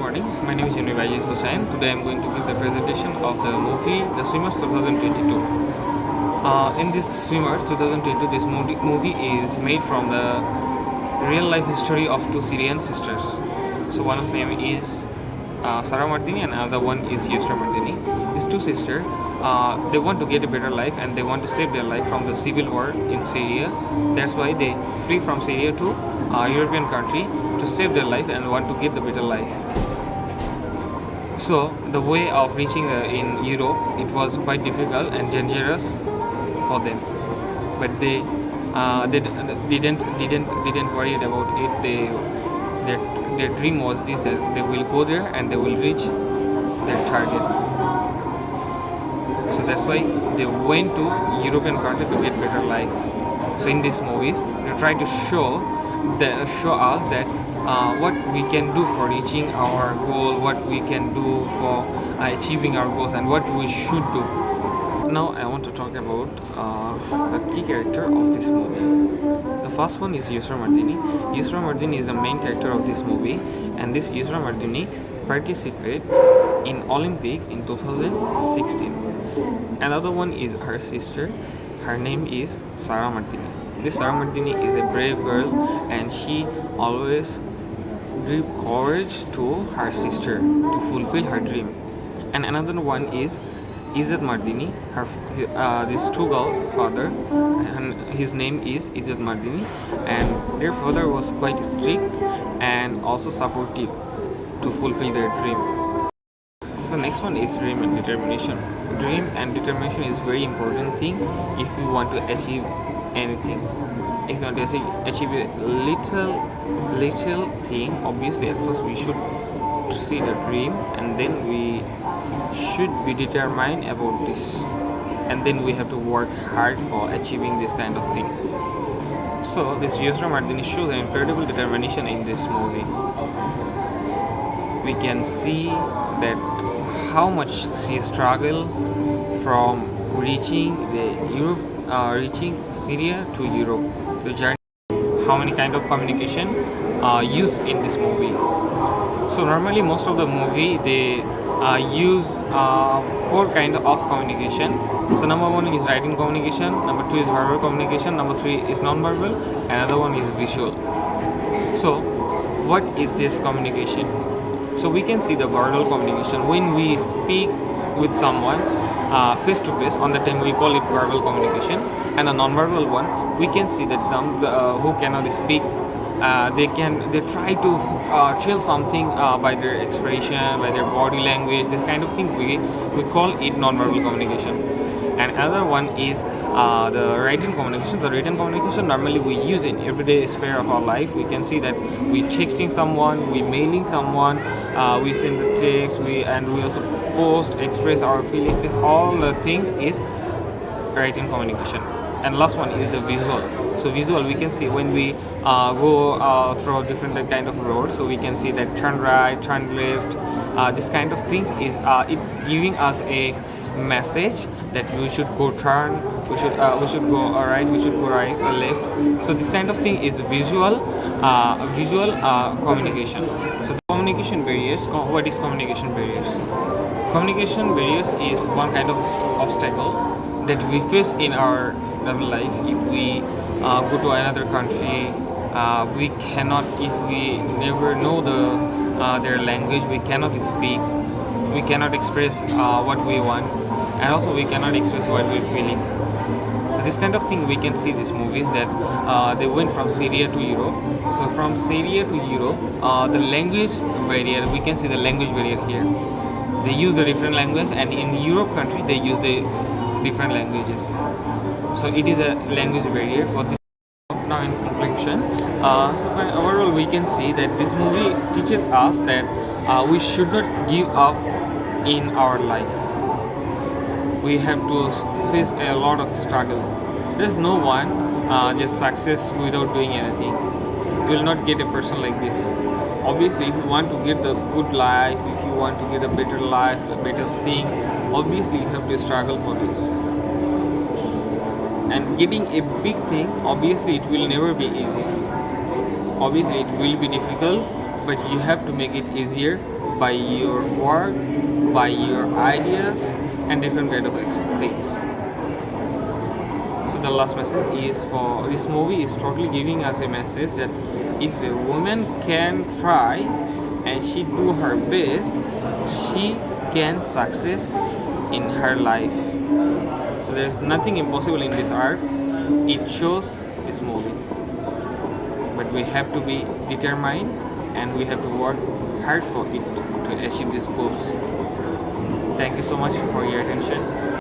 morning. My name is Yunibajit Hussain. Today I am going to give the presentation of the movie The Swimmers 2022. In this Swimmers 2022, this movie is made from the real life history of two Syrian sisters. So one of them is Sara Martini and another one is Yusra Martini. These two sisters, they want to get a better life and they want to save their life from the civil war in Syria. That's why they flee from Syria to European country to save their life and want to get the better life. So the way of reaching in Europe, it was quite difficult and dangerous for them, but they didn't worry about it. Their dream was this, that they will go there and they will reach their target. So that's why they went to European country to get better life. So in these movies, they try to show us that what we can do for reaching our goal, what we can do for achieving our goals, and what we should do. Now I want to talk about the key character of this movie. The first one is Yusra Martini. Yusra Martini is the main character of this movie, and this Yusra Martini participated in Olympic in 2016. Another one is her sister. Her name is Sara Martini. This Sara Martini is a brave girl, and she always gave courage to her sister to fulfill her dream. And another one is Izzat Martini. These two girls' father, and his name is Izzat Martini, and their father was quite strict and also supportive to fulfill their dream. So next one is dream and determination. Dream and determination is very important thing if you want to achieve anything. If you want to achieve a little thing, obviously at first we should see the dream, and then we should be determined about this, and then we have to work hard for achieving this kind of thing. So this Yusra Martini shows an incredible determination in this movie. We can see that how much she struggled from reaching Syria to Europe. The journey, how many kind of communication used in this movie. So normally most of the movie they use four kind of communication. So number one is writing communication, number two is verbal communication, number three is non-verbal, another one is visual. So what is this communication? So we can see the verbal communication when we speak with someone face to face. On the time we call it verbal communication, and a non-verbal one, we can see that them who cannot speak, they try to tell something by their expression, by their body language. This kind of thing we call it non-verbal communication. And another one is the written communication. The written communication normally we use in everyday sphere of our life. We can see that we texting someone, we mailing someone, we send the text, we also post, express our feelings. This all the things is written communication. And last one is the visual. So visual, we can see when we go through different kind of roads. So we can see that turn right, turn left. This kind of things is it giving us a message that we should go turn, we should go right, we should go right or left. So this kind of thing is visual communication. So the communication barriers. What is communication barriers? Communication barriers is one kind of obstacle that we face in our life. If we go to another country, we cannot, if we never know their language, we cannot speak, we cannot express what we want, and also we cannot express what we're feeling. So this kind of thing we can see these movies that they went from Syria to Europe. So from Syria to Europe, the language barrier, we can see the language barrier here. They use the different language, and in Europe country they use the different languages. So it is a language barrier for this. Now in conclusion, so overall we can see that this movie teaches us that we should not give up in our life. We have to face a lot of struggle. There's no one just success without doing anything. You will not get a person like this. Obviously, if you want to get the good life, if you want to get a better life, a better thing, obviously you have to struggle for it. And getting a big thing, obviously it will never be easy. Obviously it will be difficult, but you have to make it easier by your work, by your ideas, and different kind of things. So the last message is for this movie is totally giving us a message that if a woman can try and she do her best, she can success in her life. So there's nothing impossible in this earth. It shows this movie. But we have to be determined and we have to work hard for it to achieve these goals. Thank you so much for your attention.